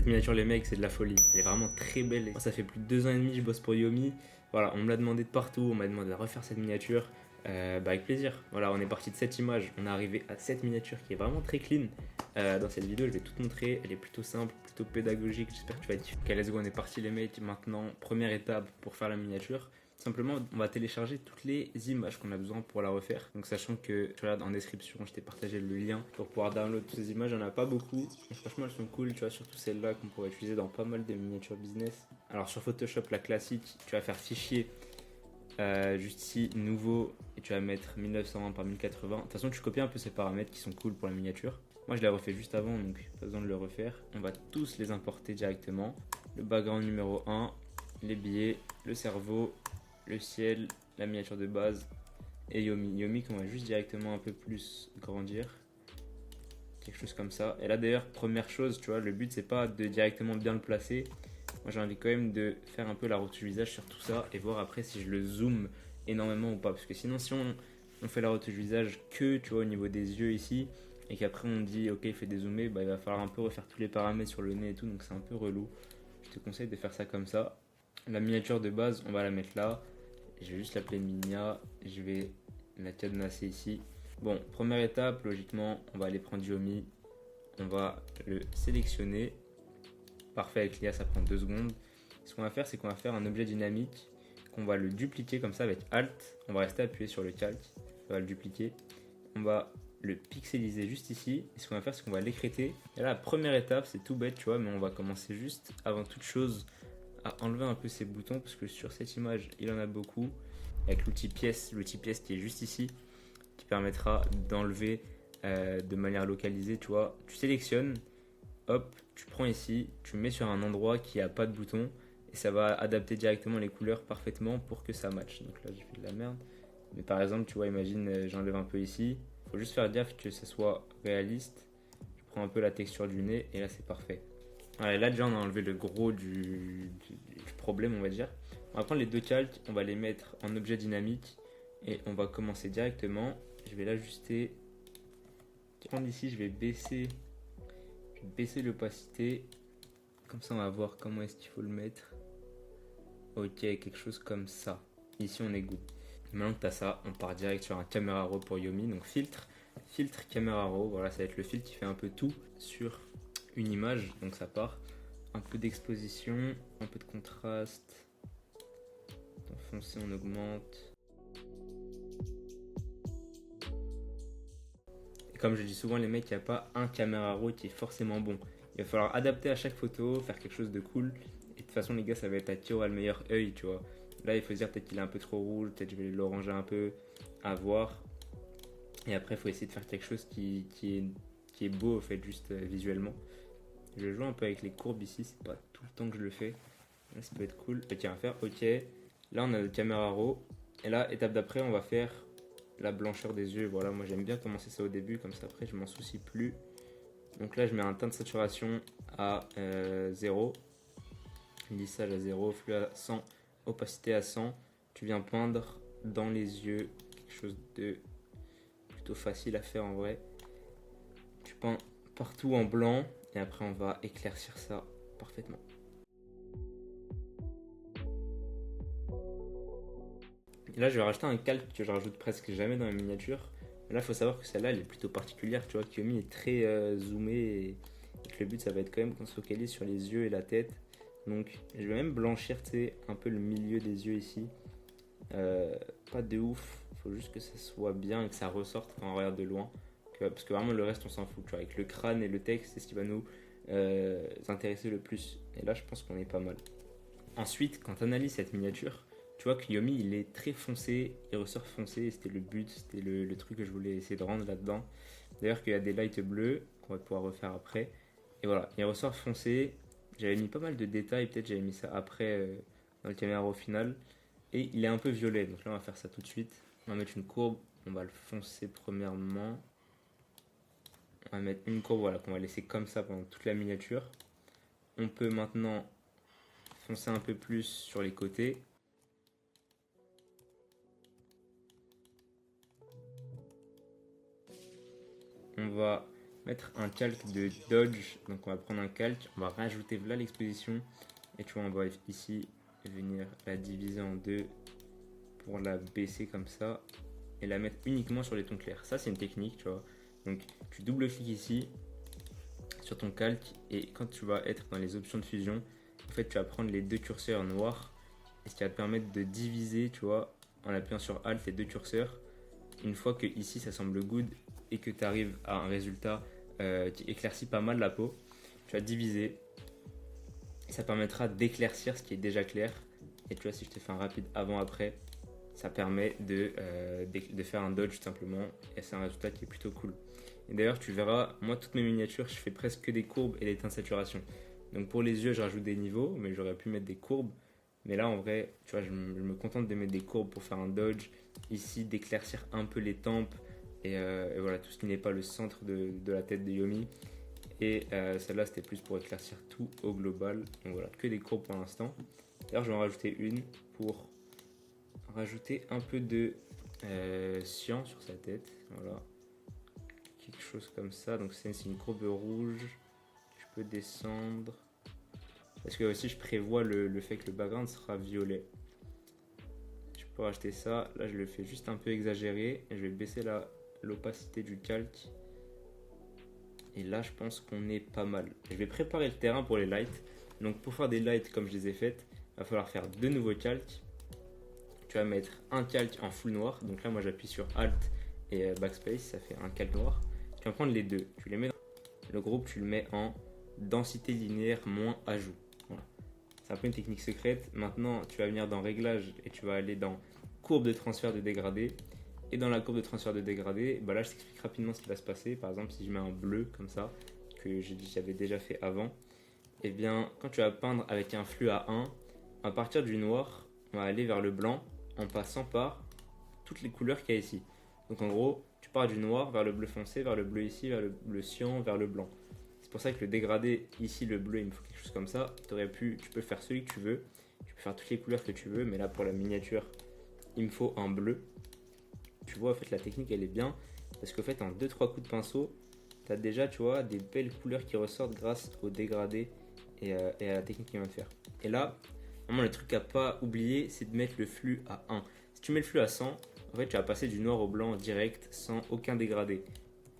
Cette miniature, les mecs, c'est de la folie. Elle est vraiment très belle. Moi, ça fait plus de 2 ans et demi que je bosse pour Yomi. Voilà, on me l'a demandé de partout. On m'a demandé de refaire cette miniature. Avec plaisir. Voilà, on est parti de cette image. On est arrivé à cette miniature qui est vraiment très clean. Dans cette vidéo, je vais tout te montrer. Elle est plutôt simple, plutôt pédagogique. J'espère que tu vas être. Ok, let's go, on est parti, les mecs. Maintenant, première étape pour faire la miniature. Simplement, on va télécharger toutes les images qu'on a besoin pour la refaire. Donc, sachant que, tu vois, en description, je t'ai partagé le lien pour pouvoir download toutes ces images. Il n'y en a pas beaucoup. Mais franchement, elles sont cool. Tu vois, surtout celles-là qu'on pourrait utiliser dans pas mal de miniatures business. Alors, sur Photoshop, la classique, tu vas faire fichier. Juste ici, nouveau, et tu vas mettre 1920 par 1080. De toute façon, tu copies un peu ces paramètres qui sont cool pour la miniature. Moi, je l'ai refait juste avant, donc pas besoin de le refaire. On va tous les importer directement. Le background numéro 1, les billets, le cerveau, le ciel, la miniature de base et Yomi. Yomi qu'on va juste directement un peu plus grandir. Quelque chose comme ça. Et là, d'ailleurs, première chose, tu vois, le but, c'est pas de directement bien le placer. Moi, j'ai envie quand même de faire un peu la retouche visage sur tout ça et voir après si je le zoome énormément ou pas. Parce que sinon, si on fait la retouche visage que, tu vois, au niveau des yeux ici, et qu'après on dit, ok, il fait dézoomer, bah, il va falloir un peu refaire tous les paramètres sur le nez et tout, donc c'est un peu relou. Je te conseille de faire ça comme ça. La miniature de base, on va la mettre là. Je vais juste l'appeler Minia. Je vais la cadenasser ici. Bon, première étape, logiquement, on va aller prendre Yomi. On va le sélectionner. Parfait, avec l'IA, ça prend 2 secondes. Ce qu'on va faire, c'est qu'on va faire un objet dynamique, qu'on va le dupliquer comme ça avec Alt. On va rester appuyé sur le calque. On va le dupliquer. On va le pixeliser juste ici. Et ce qu'on va faire, c'est qu'on va l'écréter. Et là, la première étape, c'est tout bête, tu vois, mais on va commencer juste, avant toute chose, à enlever un peu ces boutons, parce que sur cette image, il en a beaucoup. Avec l'outil pièce qui est juste ici, qui permettra d'enlever de manière localisée, tu vois. Tu sélectionnes, hop, tu prends ici, tu mets sur un endroit qui a pas de bouton et ça va adapter directement les couleurs parfaitement pour que ça matche. Donc là, j'ai fait de la merde. Mais par exemple, tu vois, imagine, j'enlève un peu ici. Faut juste faire gaffe que ça soit réaliste. Je prends un peu la texture du nez et là, c'est parfait. Voilà, là, déjà, on a enlevé le gros du problème, on va dire. On va prendre les deux calques, on va les mettre en objet dynamique et on va commencer directement. Je vais l'ajuster. Prendre ici, je vais baisser l'opacité. Comme ça, on va voir comment est-ce qu'il faut le mettre. Ok, quelque chose comme ça. Ici, on est good. Maintenant que tu as ça, on part direct sur un caméra raw pour Yomi. Donc filtre caméra raw. Voilà, ça va être le filtre qui fait un peu tout sur une image. Donc ça part. Un peu d'exposition, un peu de contraste. En foncé, on augmente. Et comme je dis souvent, les mecs, il n'y a pas un caméra raw qui est forcément bon. Il va falloir adapter à chaque photo, faire quelque chose de cool. Et de toute façon, les gars, ça va être à qui aura le meilleur œil, tu vois. Là, il faut se dire peut-être qu'il est un peu trop rouge, peut-être je vais l'oranger un peu, à voir. Et après, il faut essayer de faire quelque chose qui est beau, en fait, juste visuellement. Je joue un peu avec les courbes ici, c'est pas tout le temps que je le fais. Là, ça peut être cool. Ok, on va faire OK. Là, on a le caméra raw. Et là, étape d'après, on va faire la blancheur des yeux. Voilà, moi j'aime bien commencer ça au début, comme ça après, je m'en soucie plus. Donc là, je mets un teint de saturation à 0. Lissage à 0, flux à 100, opacité à 100. Tu viens peindre dans les yeux, quelque chose de plutôt facile à faire en vrai. Tu peins partout en blanc et après on va éclaircir ça parfaitement. Et là je vais rajouter un calque que je rajoute presque jamais dans les miniatures. Mais là il faut savoir que celle-là elle est plutôt particulière. Tu vois, Kiyomi est très zoomé et que le but ça va être quand même qu'on se focalise sur les yeux et la tête. Donc je vais même blanchir un peu le milieu des yeux ici. Pas de ouf, il faut juste que ça soit bien et que ça ressorte quand on regarde de loin. Parce que vraiment le reste on s'en fout. Tu vois, avec le crâne et le texte c'est ce qui va nous intéresser le plus. Et là je pense qu'on est pas mal. Ensuite quand tu analyses cette miniature, tu vois que Yomi il est très foncé, il ressort foncé et c'était le but, c'était le truc que je voulais essayer de rendre là-dedans. D'ailleurs qu'il y a des lights bleus qu'on va pouvoir refaire après. Et voilà, il ressort foncé. J'avais mis pas mal de détails, peut-être j'avais mis ça après dans le caméra au final. Et il est un peu violet, donc là on va faire ça tout de suite. On va mettre une courbe, on va le foncer premièrement. On va mettre une courbe voilà, qu'on va laisser comme ça pendant toute la miniature. On peut maintenant foncer un peu plus sur les côtés. On va mettre un calque de Dodge. Donc on va prendre un calque, on va rajouter là l'exposition. Et tu vois, on va ici venir la diviser en deux pour la baisser comme ça et la mettre uniquement sur les tons clairs. Ça, c'est une technique, tu vois. Donc tu double-cliques ici sur ton calque et quand tu vas être dans les options de fusion, en fait, tu vas prendre les deux curseurs noirs et ce qui va te permettre de diviser, tu vois, en appuyant sur Alt les deux curseurs. Une fois que ici ça semble good et que tu arrives à un résultat qui éclaircit pas mal la peau, tu vas diviser. Ça permettra d'éclaircir ce qui est déjà clair. Et tu vois, si je te fais un rapide avant-après, ça permet de faire un dodge tout simplement. Et c'est un résultat qui est plutôt cool. Et d'ailleurs, tu verras, moi, toutes mes miniatures, je fais presque que des courbes et des teintes de saturation. Donc pour les yeux, je rajoute des niveaux, mais j'aurais pu mettre des courbes. Mais là, en vrai, tu vois, je me contente de mettre des courbes pour faire un dodge. Ici, d'éclaircir un peu les tempes. Et voilà, tout ce qui n'est pas le centre de la tête de Yomi. Et celle-là, c'était plus pour éclaircir tout au global. Donc voilà, que des courbes pour l'instant. D'ailleurs, je vais en rajouter une pour rajouter un peu de cyan sur sa tête. Voilà, quelque chose comme ça. Donc c'est une courbe rouge. Je peux descendre. Parce que aussi, je prévois le fait que le background sera violet. Je peux rajouter ça. Là, je le fais juste un peu exagéré. Et je vais baisser l'opacité du calque. Et là, je pense qu'on est pas mal. Je vais préparer le terrain pour les lights. Donc pour faire des lights comme je les ai faites, il va falloir faire deux nouveaux calques. Tu vas mettre un calque en full noir. Donc là, moi, j'appuie sur Alt et Backspace. Ça fait un calque noir. Tu vas prendre les deux. Tu les mets dans le groupe, tu le mets en densité linéaire moins ajout. Voilà. C'est un peu une technique secrète. Maintenant, tu vas venir dans Réglages et tu vas aller dans Courbe de transfert de dégradé. Et dans la courbe de transfert de dégradé, bah là je t'explique rapidement ce qui va se passer. Par exemple, si je mets un bleu comme ça, que j'avais déjà fait avant, et bien quand tu vas peindre avec un flux à 1, à partir du noir, on va aller vers le blanc en passant par toutes les couleurs qu'il y a ici. Donc en gros, tu pars du noir vers le bleu foncé, vers le bleu ici, vers le cyan, vers le blanc. C'est pour ça que le dégradé, ici le bleu, il me faut quelque chose comme ça. Tu peux faire celui que tu veux, tu peux faire toutes les couleurs que tu veux, mais là pour la miniature, il me faut un bleu. Tu vois, en fait, la technique, elle est bien. Parce qu'en fait, en 2-3 coups de pinceau, tu as déjà, tu vois, des belles couleurs qui ressortent grâce au dégradé et à la technique qu'il vient de faire. Et là, vraiment, le truc à pas oublier, c'est de mettre le flux à 1. Si tu mets le flux à 100, en fait, tu vas passer du noir au blanc direct sans aucun dégradé.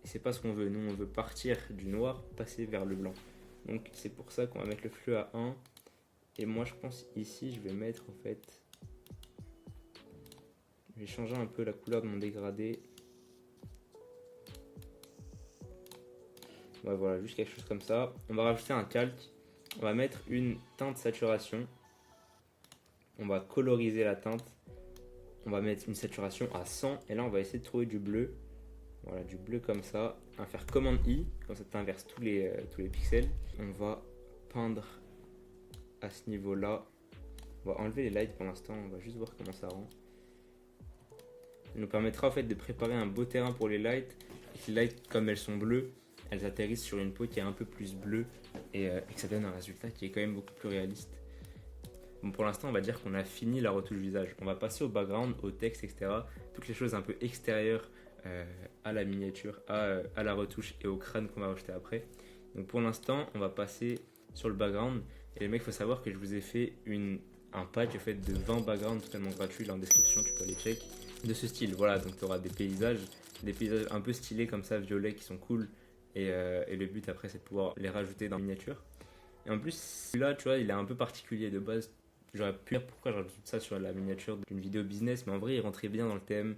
Et c'est pas ce qu'on veut. Nous, on veut partir du noir, passer vers le blanc. Donc, c'est pour ça qu'on va mettre le flux à 1. Et moi, je pense ici, je vais mettre en fait. Je vais changer un peu la couleur de mon dégradé. Ouais, voilà, juste quelque chose comme ça. On va rajouter un calque. On va mettre une teinte saturation. On va coloriser la teinte. On va mettre une saturation à 100. Et là, on va essayer de trouver du bleu. Voilà, du bleu comme ça. On va faire commande I. Comme ça, tu inverses tous les pixels. On va peindre à ce niveau-là. On va enlever les lights pour l'instant. On va juste voir comment ça rend. Ça nous permettra en fait de préparer un beau terrain pour les lights. Et que les lights, comme elles sont bleues, elles atterrissent sur une peau qui est un peu plus bleue et que ça donne un résultat qui est quand même beaucoup plus réaliste. Bon, pour l'instant, on va dire qu'on a fini la retouche visage. On va passer au background, au texte, etc. Toutes les choses un peu extérieures à la miniature, à la retouche et au crâne qu'on va rajouter après. Donc pour l'instant, on va passer sur le background. Et les mecs, il faut savoir que je vous ai fait un pack fait de 20 backgrounds totalement gratuits là en description, tu peux aller check. De ce style, voilà, donc tu auras des paysages un peu stylés comme ça, violets qui sont cool. Et le but après, c'est de pouvoir les rajouter dans la miniature. Et en plus, celui-là, tu vois, il est un peu particulier de base. J'aurais pu dire pourquoi je rajoute ça sur la miniature d'une vidéo business, mais en vrai, il rentrait bien dans le thème.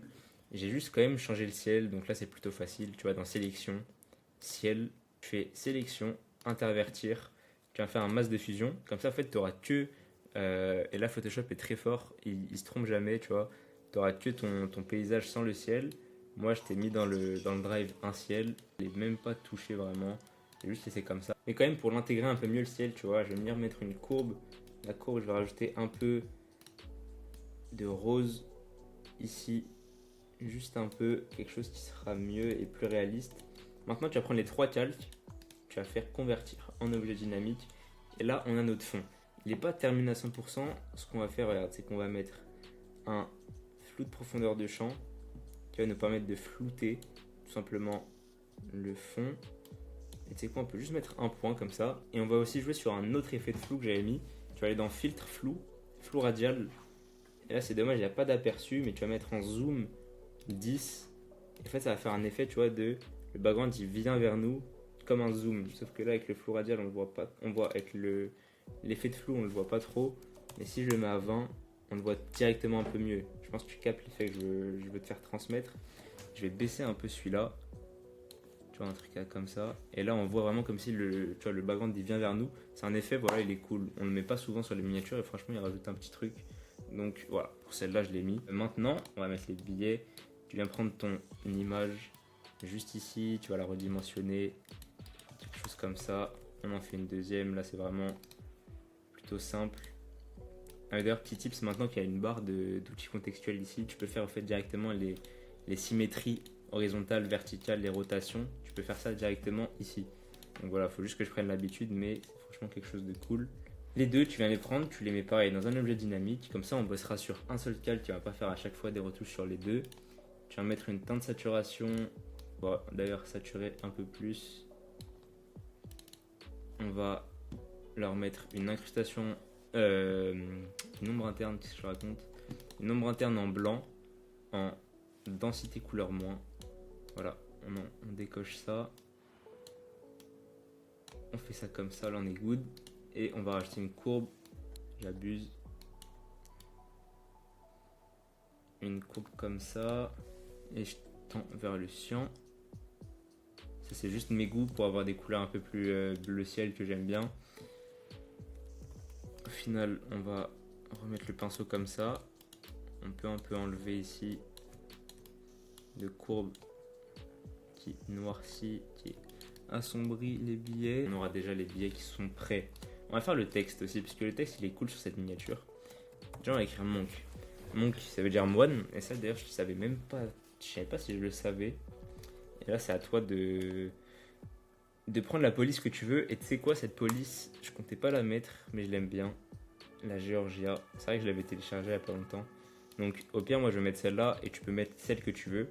J'ai juste quand même changé le ciel, donc là, c'est plutôt facile. Tu vois, dans sélection, ciel, tu fais sélection, intervertir. Tu vas faire un masque de fusion. Comme ça, en fait, tu auras que. Et là, Photoshop est très fort, il se trompe jamais, tu vois. Tu auras que ton paysage sans le ciel. Moi, je t'ai mis dans le drive un ciel. Je l'ai même pas touché vraiment. J'ai juste laissé comme ça. Mais quand même, pour l'intégrer un peu mieux le ciel, tu vois, je vais venir mettre une courbe. La courbe, je vais rajouter un peu de rose ici. Juste un peu, quelque chose qui sera mieux et plus réaliste. Maintenant, tu vas prendre les trois calques. Tu vas faire convertir en objet dynamique. Et là, on a notre fond. Il n'est pas terminé à 100%. Ce qu'on va faire, regarde, c'est qu'on va mettre un flou de profondeur de champ qui va nous permettre de flouter tout simplement le fond. Et tu sais quoi, on peut juste mettre un point comme ça. Et on va aussi jouer sur un autre effet de flou que j'avais mis. Tu vas aller dans filtre flou, flou radial. Et là c'est dommage, il n'y a pas d'aperçu, mais tu vas mettre en zoom 10. Et en fait ça va faire un effet, tu vois, de le background il vient vers nous comme un zoom. Sauf que là avec le flou radial on le voit pas. On voit avec l'effet de flou on le voit pas trop. Mais si je le mets à 20, on le voit directement un peu mieux. Je pense que tu captes l'effet que je veux te faire transmettre. Je vais baisser un peu celui-là. Tu vois, un truc comme ça. Et là, on voit vraiment comme si tu vois, le background il vient vers nous. C'est un effet, voilà, il est cool. On le met pas souvent sur les miniatures et franchement, il rajoute un petit truc. Donc voilà, pour celle-là, je l'ai mis. Maintenant, on va mettre les billets. Tu viens prendre ton image juste ici. Tu vas la redimensionner. Quelque chose comme ça. On en fait une deuxième. Là, c'est vraiment plutôt simple. D'ailleurs, petit tips, maintenant qu'il y a une barre d'outils contextuels ici, tu peux faire en fait directement les symétries horizontales, verticales, les rotations. Tu peux faire ça directement ici. Donc voilà, il faut juste que je prenne l'habitude, mais c'est franchement quelque chose de cool. Les deux, tu viens les prendre, tu les mets pareil dans un objet dynamique. Comme ça, on bossera sur un seul calque, tu ne vas pas faire à chaque fois des retouches sur les deux. Tu vas mettre une teinte de saturation. Bon, d'ailleurs, saturer un peu plus. On va leur mettre une incrustation, une ombre interne, qu'est-ce que je raconte? Une ombre interne en blanc, en densité couleur moins. Voilà, on décoche ça. On fait ça comme ça, là on est good. Et on va rajouter une courbe. J'abuse. Une courbe comme ça. Et je tends vers le cyan. Ça c'est juste mes goûts pour avoir des couleurs un peu plus bleu ciel que j'aime bien. Au final, on va remettre le pinceau comme ça. On peut un peu enlever ici de courbe qui noircit, qui assombrit les billets. On aura déjà les billets qui sont prêts. On va faire le texte aussi, parce que le texte il est cool sur cette miniature. Déjà on va écrire monk. Monk ça veut dire moine, et ça d'ailleurs je savais même pas, je savais pas si je le savais. Et là c'est à toi de prendre la police que tu veux. Et tu sais quoi, cette police, je comptais pas la mettre, mais je l'aime bien. La Georgia, c'est vrai que je l'avais téléchargée il y a pas longtemps. Donc au pire moi je vais mettre celle-là, et tu peux mettre celle que tu veux.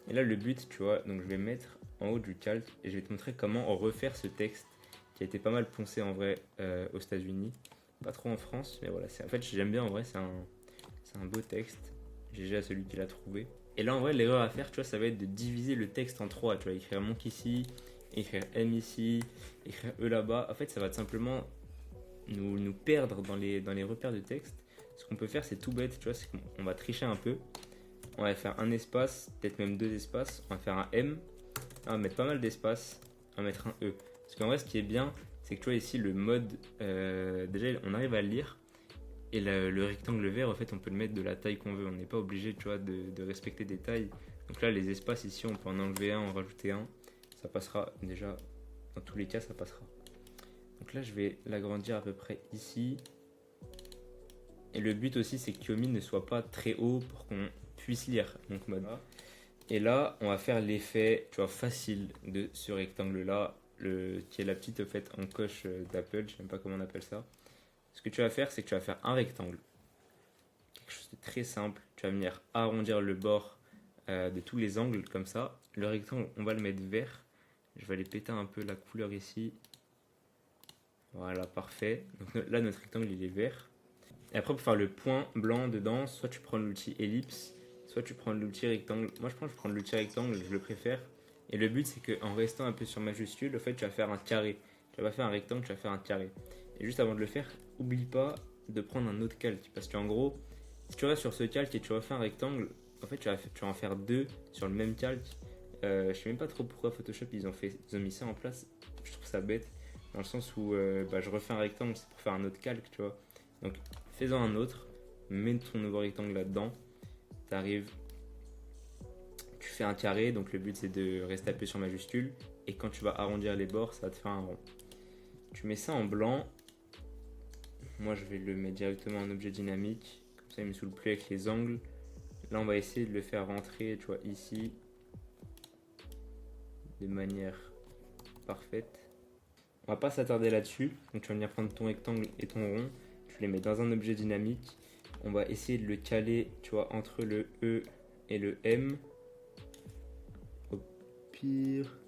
Et là le but tu vois, donc je vais mettre en haut du calque, et je vais te montrer comment refaire ce texte qui a été pas mal poncé en vrai aux États-Unis, pas trop en France, mais voilà, en fait j'aime bien en vrai, c'est un beau texte. GG à celui qui l'a trouvé. Et là en vrai l'erreur à faire, tu vois, ça va être de diviser le texte en trois. Tu vas écrire monk ici, écrire M ici, écrire E là-bas. En fait ça va tout simplement nous perdre dans les repères de texte. Ce qu'on peut faire c'est tout bête, tu vois, c'est qu'on va tricher un peu. On va faire un espace, peut-être même deux espaces. On va faire un M, on va mettre pas mal d'espace, on va mettre un E. Parce qu'en vrai, ce qui est bien, c'est que tu vois ici le mode, déjà on arrive à le lire. Et le rectangle vert, en fait, on peut le mettre de la taille qu'on veut. On n'est pas obligé, tu vois, de respecter des tailles. Donc là, les espaces ici, on peut en enlever un, en rajouter un. Ça passera déjà, dans tous les cas, ça passera. Donc là, je vais l'agrandir à peu près ici. Et le but aussi, c'est que Kyomi ne soit pas très haut pour qu'on puisse lire. Donc mode A. Et là, on va faire l'effet, tu vois, facile de ce rectangle-là, qui est la petite en fait en coche d'Apple, je sais même pas comment on appelle ça. Ce que tu vas faire, c'est que tu vas faire un rectangle, quelque chose de très simple. Tu vas venir arrondir le bord de tous les angles comme ça. Le rectangle, on va le mettre vert. Je vais aller péter un peu la couleur ici. Voilà, parfait. Donc là, notre rectangle, il est vert. Et après, pour faire le point blanc dedans, soit tu prends l'outil ellipse, soit tu prends l'outil rectangle. Moi, je prends l'outil rectangle, je le préfère. Et le but, c'est qu'en restant un peu sur majuscule, en fait, tu vas faire un carré. Tu vas pas faire un rectangle, tu vas faire un carré. Et juste avant de le faire, oublie pas de prendre un autre calque. Parce qu'en gros, si tu restes sur ce calque et tu refais un rectangle, en fait, tu vas en faire deux sur le même calque. Je sais même pas trop pourquoi Photoshop, ils ont mis ça en place. Je trouve ça bête. Dans le sens où je refais un rectangle, c'est pour faire un autre calque, tu vois. Donc, fais-en un autre. Mets ton nouveau rectangle là-dedans. Tu arrives. Tu fais un carré, donc le but c'est de rester appuyé sur majuscule. Et quand tu vas arrondir les bords, ça va te faire un rond. Tu mets ça en blanc. Moi je vais le mettre directement en objet dynamique. Comme ça il me saoule plus avec les angles. Là on va essayer de le faire rentrer, tu vois, ici. De manière parfaite. On va pas s'attarder là-dessus. Donc tu vas venir prendre ton rectangle et ton rond. Tu les mets dans un objet dynamique. On va essayer de le caler, tu vois, entre le E et le M. Au pire...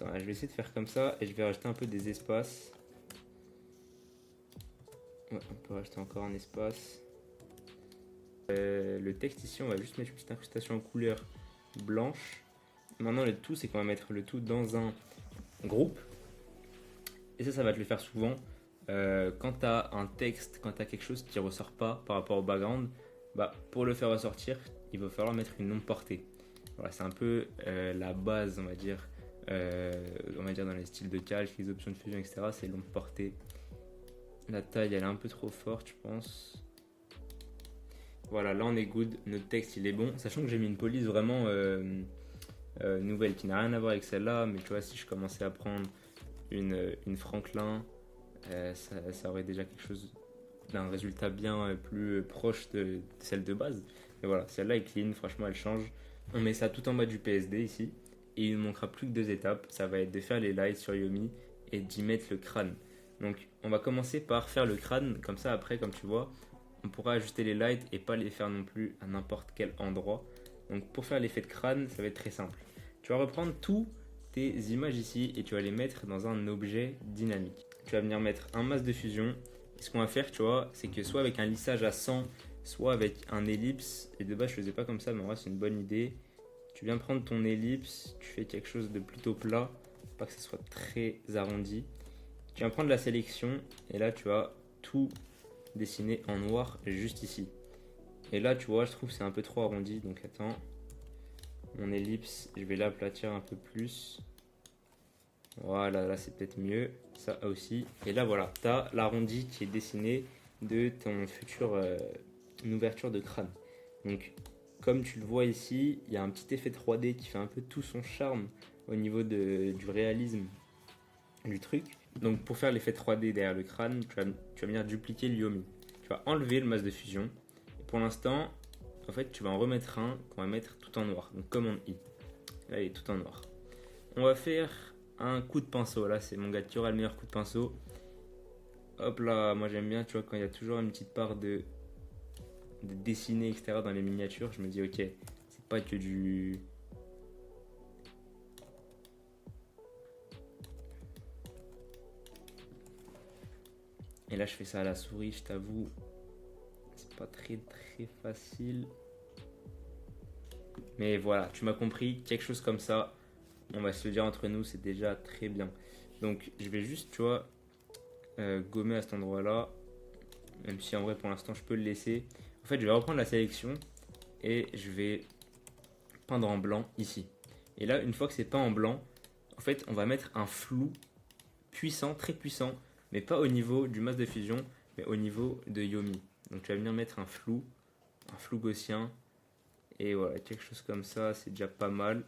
Attends, je vais essayer de faire comme ça et je vais rajouter un peu des espaces. Ouais, on peut rajouter encore un espace. Le texte ici, on va juste mettre une petite incrustation en couleur blanche. Maintenant, le tout, c'est qu'on va mettre le tout dans un groupe. Et ça va te le faire souvent. Quand tu as un texte, quand tu as quelque chose qui ne ressort pas par rapport au background, bah, pour le faire ressortir, il va falloir mettre une ombre portée. Voilà, c'est un peu la base, on va dire dans les styles de calque, les options de fusion, etc. C'est l'ombre portée. La taille, elle est un peu trop forte, je pense. Voilà, là on est good. Notre texte, il est bon. Sachant que j'ai mis une police vraiment nouvelle qui n'a rien à voir avec celle-là. Mais tu vois, si je commençais à prendre une Franklin, ça aurait déjà quelque chose d'un résultat bien plus proche de celle de base. Et voilà, celle-là est clean, franchement elle change. On met ça tout en bas du PSD ici. Et il ne manquera plus que 2 étapes. Ça va être de faire les lights sur Yomi et d'y mettre le crâne. Donc on va commencer par faire le crâne. Comme ça après, comme tu vois, on pourra ajuster les lights et pas les faire non plus à n'importe quel endroit. Donc pour faire l'effet de crâne, ça va être très simple. Tu vas reprendre tous tes images ici et tu vas les mettre dans un objet dynamique. Tu vas venir mettre un masque de fusion. Et ce qu'on va faire, tu vois, c'est que soit avec un lissage à 100, soit avec un ellipse. Et de base, je faisais pas comme ça, mais en vrai, c'est une bonne idée. Tu viens prendre ton ellipse, tu fais quelque chose de plutôt plat, pas que ce soit très arrondi. Tu viens prendre la sélection et là, tu vas tout dessiner en noir juste ici. Et là, tu vois, je trouve que c'est un peu trop arrondi, donc attends. Mon ellipse, je vais l'aplatir un peu plus. Voilà, là c'est peut-être mieux, ça aussi. Et là voilà, tu as l'arrondi qui est dessiné de ton futur ouverture de crâne. Donc comme tu le vois ici, il y a un petit effet 3D qui fait un peu tout son charme au niveau du réalisme du truc. Donc pour faire l'effet 3D derrière le crâne, tu vas venir dupliquer l'Yomi. Tu vas enlever le masque de fusion. Et pour l'instant, en fait, tu vas en remettre un qu'on va mettre tout en noir. Donc commande I. Là, il est tout en noir. On va faire un coup de pinceau. Là, c'est mon gars qui aura le meilleur coup de pinceau. Hop là, moi j'aime bien, tu vois, quand il y a toujours une petite part de dessiner, etc. dans les miniatures, je me dis, ok, c'est pas que du... Et là, je fais ça à la souris, je t'avoue. C'est pas très facile. Mais voilà, tu m'as compris, quelque chose comme ça, on va se le dire entre nous, c'est déjà très bien. Donc, je vais juste, tu vois, gommer à cet endroit-là. Même si en vrai, pour l'instant, je peux le laisser. En fait, je vais reprendre la sélection et je vais peindre en blanc ici. Et là, une fois que c'est peint en blanc, en fait, on va mettre un flou puissant, très puissant, mais pas au niveau du masque de fusion, mais au niveau de Yomi. Donc tu vas venir mettre un flou gaussien, et voilà, quelque chose comme ça, c'est déjà pas mal.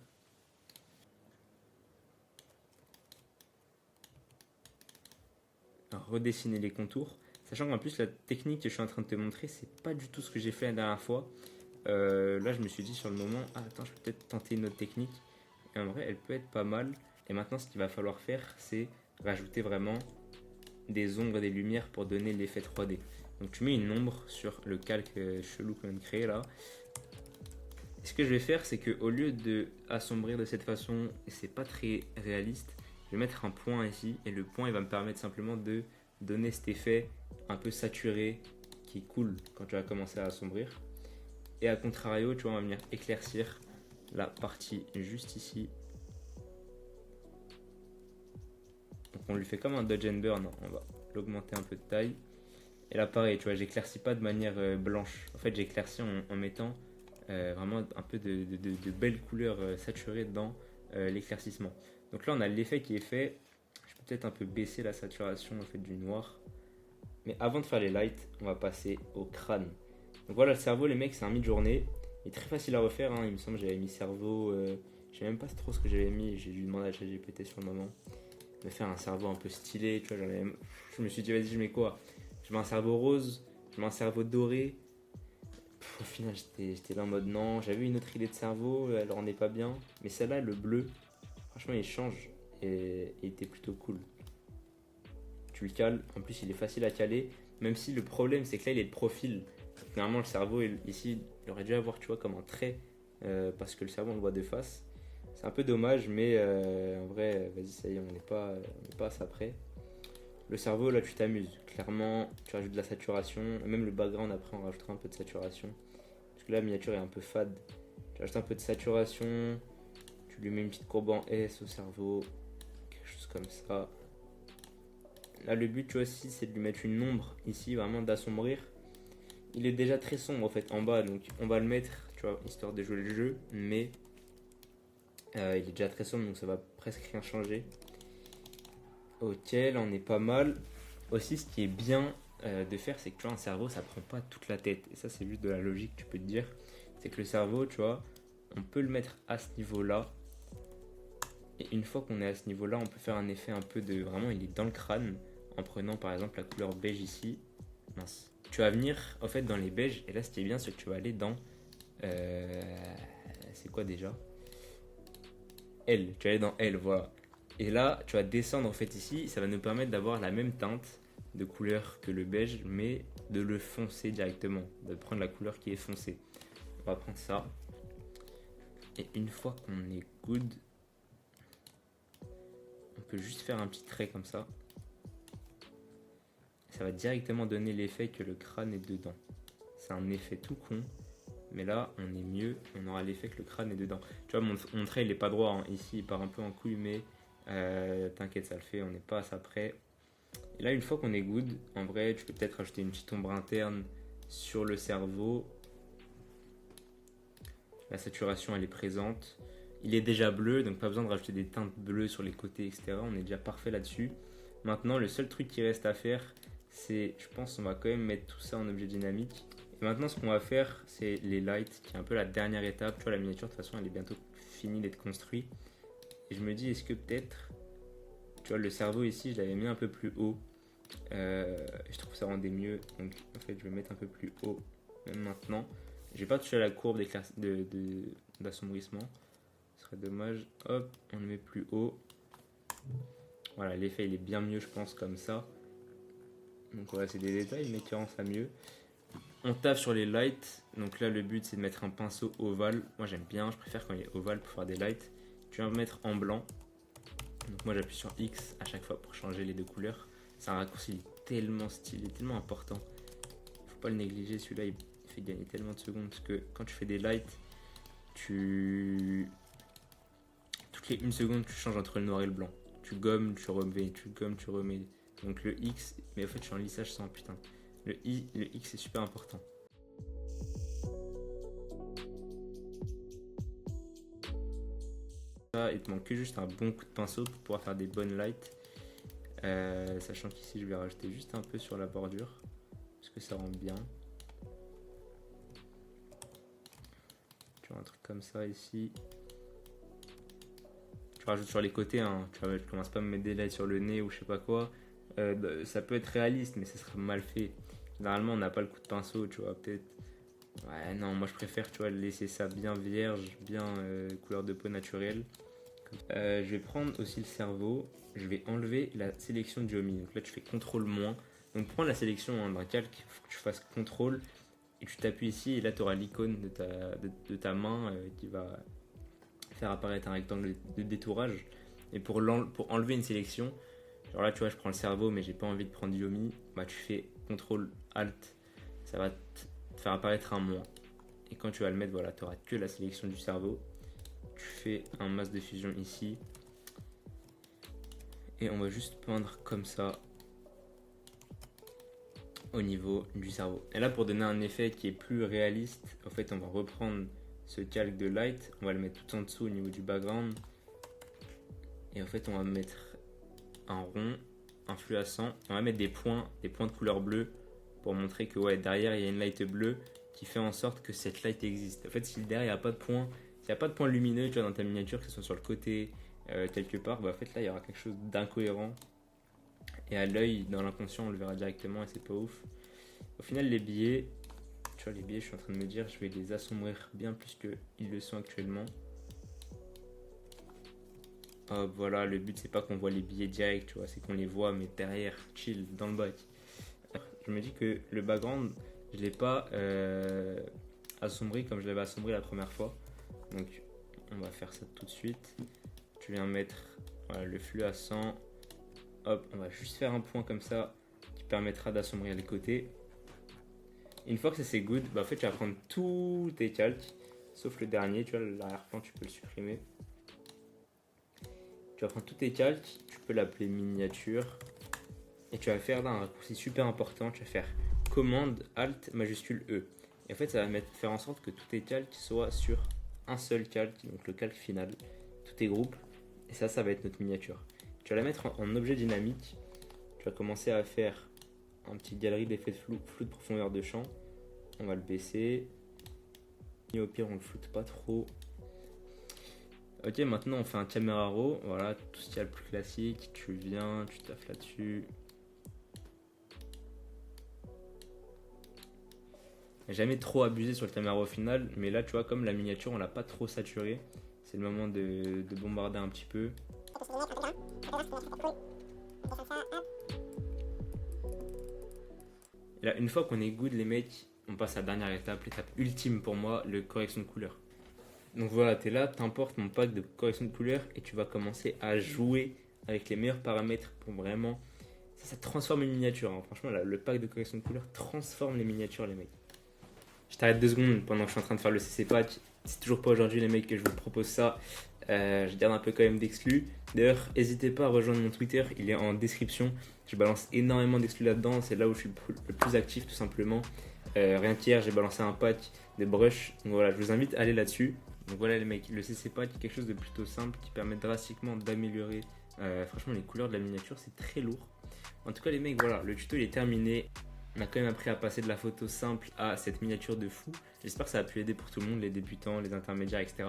Alors, redessiner les contours, sachant qu'en plus la technique que je suis en train de te montrer, c'est pas du tout ce que j'ai fait la dernière fois. Là, je me suis dit sur le moment, ah attends, je peux peut-être tenter une autre technique. Et en vrai, elle peut être pas mal. Et maintenant, ce qu'il va falloir faire, c'est rajouter vraiment des ombres et des lumières pour donner l'effet 3D. Donc tu mets une ombre sur le calque chelou qu'on vient de créer là. Et ce que je vais faire, c'est qu'au lieu de assombrir de cette façon, et c'est pas très réaliste, je vais mettre un point ici. Et le point, il va me permettre simplement de donner cet effet un peu saturé qui est cool quand tu vas commencer à assombrir. Et à contrario, tu vois, on va venir éclaircir la partie juste ici. Donc on lui fait comme un dodge and burn, on va l'augmenter un peu de taille. Et là pareil, tu vois, j'éclaircis pas de manière blanche. En fait, j'éclaircis en mettant vraiment un peu de belles couleurs saturées dans l'éclaircissement. Donc là, on a l'effet qui est fait. Je peux peut-être un peu baisser la saturation en fait, du noir. Mais avant de faire les lights, on va passer au crâne. Donc voilà, le cerveau, les mecs, c'est un mid-journée. Il est très facile à refaire. Hein. Il me semble que j'avais mis cerveau. Je sais même pas trop ce que j'avais mis. J'ai dû demander à ChatGPT sur le moment de faire un cerveau un peu stylé. Tu vois, je me suis dit, vas-y, je mets quoi? Je mets un cerveau rose, je mets un cerveau doré. Au final, j'étais là en mode non. J'avais une autre idée de cerveau, elle rendait pas bien. Mais celle-là, le bleu, franchement, il change et il était plutôt cool. Tu le cales, en plus, il est facile à caler. Même si le problème, c'est que là, il est de profil. Normalement, le cerveau, ici, il aurait dû avoir, tu vois, comme un trait parce que le cerveau, on le voit de face. C'est un peu dommage, mais en vrai, vas-y, ça y est, on n'est pas à ça près. Le cerveau, là, tu t'amuses. Clairement, tu rajoutes de la saturation. Même le background, après, on rajoutera un peu de saturation. Parce que là, la miniature est un peu fade. Tu rajoutes un peu de saturation. Tu lui mets une petite courbe en S au cerveau. Quelque chose comme ça. Là, le but, tu vois, aussi, c'est de lui mettre une ombre ici, vraiment d'assombrir. Il est déjà très sombre, en fait, en bas. Donc, on va le mettre, tu vois, histoire de jouer le jeu. Mais il est déjà très sombre, donc ça va presque rien changer. Ok, là on est pas mal. Aussi, ce qui est bien de faire, c'est que tu vois, un cerveau, ça prend pas toute la tête. Et ça, c'est juste de la logique, tu peux te dire. C'est que le cerveau, tu vois, on peut le mettre à ce niveau-là. Et une fois qu'on est à ce niveau-là, on peut faire un effet un peu de. Vraiment, il est dans le crâne. En prenant par exemple la couleur beige ici. Mince. Tu vas venir, en fait, dans les beiges. Et là, ce qui est bien, c'est que tu vas aller dans. C'est quoi déjà? L. Tu vas aller dans L, voilà. Et là, tu vas descendre en fait ici, ça va nous permettre d'avoir la même teinte de couleur que le beige, mais de le foncer directement, de prendre la couleur qui est foncée. On va prendre ça. Et une fois qu'on est good, on peut juste faire un petit trait comme ça. Ça va directement donner l'effet que le crâne est dedans. C'est un effet tout con, mais là, on est mieux, on aura l'effet que le crâne est dedans. Tu vois, mon trait, il est pas droit, hein. Ici, il part un peu en couille, mais t'inquiète, ça le fait, on n'est pas à ça près. Et là, une fois qu'on est good, en vrai, tu peux peut-être rajouter une petite ombre interne sur le cerveau. La saturation, elle est présente. Il est déjà bleu, donc pas besoin de rajouter des teintes bleues sur les côtés, etc. On est déjà parfait là-dessus. Maintenant, le seul truc qui reste à faire, c'est, je pense, on va quand même mettre tout ça en objet dynamique. Et maintenant, ce qu'on va faire, c'est les lights, qui est un peu la dernière étape. Tu vois, la miniature, de toute façon, elle est bientôt finie d'être construite. Et je me dis, est-ce que peut-être, tu vois, le cerveau ici, je l'avais mis un peu plus haut. Je trouve que ça rendait mieux. Donc, en fait, je vais mettre un peu plus haut, même maintenant. Je vais pas toucher à la courbe d'assombrissement. Ce serait dommage. Hop, on le met plus haut. Voilà, l'effet, il est bien mieux, je pense, comme ça. Donc, voilà, c'est des détails, mais qui rendent ça mieux. On taffe sur les lights. Donc là, le but, c'est de mettre un pinceau ovale. Moi, j'aime bien. Je préfère quand il est ovale pour faire des lights. Tu vas me mettre en blanc. Donc moi, j'appuie sur X à chaque fois pour changer les deux couleurs. C'est un raccourci tellement stylé, tellement important. Faut pas le négliger. Celui-là, il fait gagner tellement de secondes. Parce que quand tu fais des lights, toutes les 1 seconde, tu changes entre le noir et le blanc. Tu gommes, tu remets, tu gommes, tu remets. Donc le X, mais en fait, je suis en lissage sans putain. Le X, c'est super important. Il te manque que juste un bon coup de pinceau pour pouvoir faire des bonnes lights. Sachant qu'ici, je vais rajouter juste un peu sur la bordure. Parce que ça rend bien. Tu vois, un truc comme ça ici. Tu rajoutes sur les côtés, hein. Tu commences pas à me mettre des lights sur le nez ou je sais pas quoi. Ça peut être réaliste, mais ça sera mal fait. Généralement, on n'a pas le coup de pinceau, tu vois, peut-être. Ouais, non, moi je préfère, tu vois, laisser ça bien vierge, bien couleur de peau naturelle. Je vais prendre aussi le cerveau. Je vais enlever la sélection de Geometry. Donc là, tu fais CTRL-. Donc prends la sélection d'un calque, il faut que tu fasses CTRL et tu t'appuies ici. Et là, tu auras l'icône de ta main qui va faire apparaître un rectangle de détourage. Et pour enlever une sélection, genre là, tu vois, je prends le cerveau, mais j'ai pas envie de prendre Geometry. Bah, tu fais CTRL-ALT. Ça va te faire apparaître un moins. Et quand tu vas le mettre, voilà, tu n'auras que la sélection du cerveau. Tu fais un masque de fusion ici. Et on va juste peindre comme ça au niveau du cerveau. Et là, pour donner un effet qui est plus réaliste, en fait, on va reprendre ce calque de light. On va le mettre tout en dessous au niveau du background. Et en fait, on va mettre un rond, un fluorescent. On va mettre des points de couleur bleue pour montrer que ouais, derrière, il y a une light bleue qui fait en sorte que cette light existe. En fait, si derrière, il n'y a pas de point, s'il n'y a pas de point lumineux, tu vois, dans ta miniature, que ce soit sur le côté, quelque part, bah, en fait, là, il y aura quelque chose d'incohérent. Et à l'œil, dans l'inconscient, on le verra directement et c'est pas ouf. Au final, les billets, tu vois, les billets, je suis en train de me dire, je vais les assombrir bien plus qu'ils le sont actuellement. Hop, voilà, le but, c'est pas qu'on voit les billets direct, tu vois, c'est qu'on les voit, mais derrière, chill, dans le bac. Je me dis que le background, je l'ai pas assombri comme je l'avais assombri la première fois. Donc, on va faire ça tout de suite. Tu viens mettre voilà, le flux à 100. Hop, on va juste faire un point comme ça qui permettra d'assombrir les côtés. Une fois que ça c'est good, bah en fait tu vas prendre tous tes calques, sauf le dernier, tu vois, l'arrière-plan tu peux le supprimer. Tu vas prendre tous tes calques, tu peux l'appeler miniature. Et tu vas faire là un raccourci super important, tu vas faire commande alt majuscule E. Et en fait ça va faire en sorte que tous tes calques soient sur un seul calque, donc le calque final, tous tes groupes. Et ça va être notre miniature. Tu vas la mettre en objet dynamique. Tu vas commencer à faire un petit galerie d'effets de flou de profondeur de champ. On va le baisser. Et au pire, on le floute pas trop. Ok, maintenant on fait un camera raw. Voilà, tout ce qu'il y a le plus classique. Tu viens, tu taffes là-dessus. Jamais trop abusé sur le camera raw final. Mais là, tu vois, comme la miniature, on l'a pas trop saturé. C'est le moment de bombarder un petit peu. Et là, une fois qu'on est good, les mecs, on passe à la dernière étape, l'étape ultime pour moi, le correction de couleur. Donc voilà, tu es là, tu importes mon pack de correction de couleur et tu vas commencer à jouer avec les meilleurs paramètres pour vraiment... Ça transforme une miniature. Hein. Franchement, là, le pack de correction de couleur transforme les miniatures, les mecs. Je t'arrête 2 secondes pendant que je suis en train de faire le CC pack. C'est toujours pas aujourd'hui, les mecs, que je vous propose ça. Je garde un peu quand même d'exclus. D'ailleurs, n'hésitez pas à rejoindre mon Twitter, il est en description. Je balance énormément d'exclus là-dedans, c'est là où je suis le plus actif tout simplement. Rien qu'hier, j'ai balancé un pack de brush. Donc voilà, je vous invite à aller là-dessus. Donc voilà les mecs, le CC pack est quelque chose de plutôt simple qui permet drastiquement d'améliorer franchement les couleurs de la miniature, c'est très lourd. En tout cas les mecs, voilà, le tuto il est terminé. On a quand même appris à passer de la photo simple à cette miniature de fou. J'espère que ça a pu aider pour tout le monde, les débutants, les intermédiaires, etc.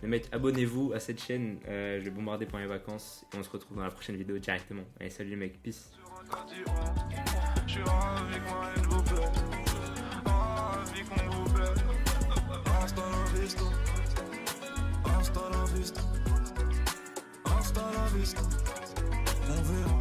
Les mecs, abonnez-vous à cette chaîne, je vais bombarder pendant les vacances et on se retrouve dans la prochaine vidéo directement. Allez, salut les mecs, peace. Hasta la vista.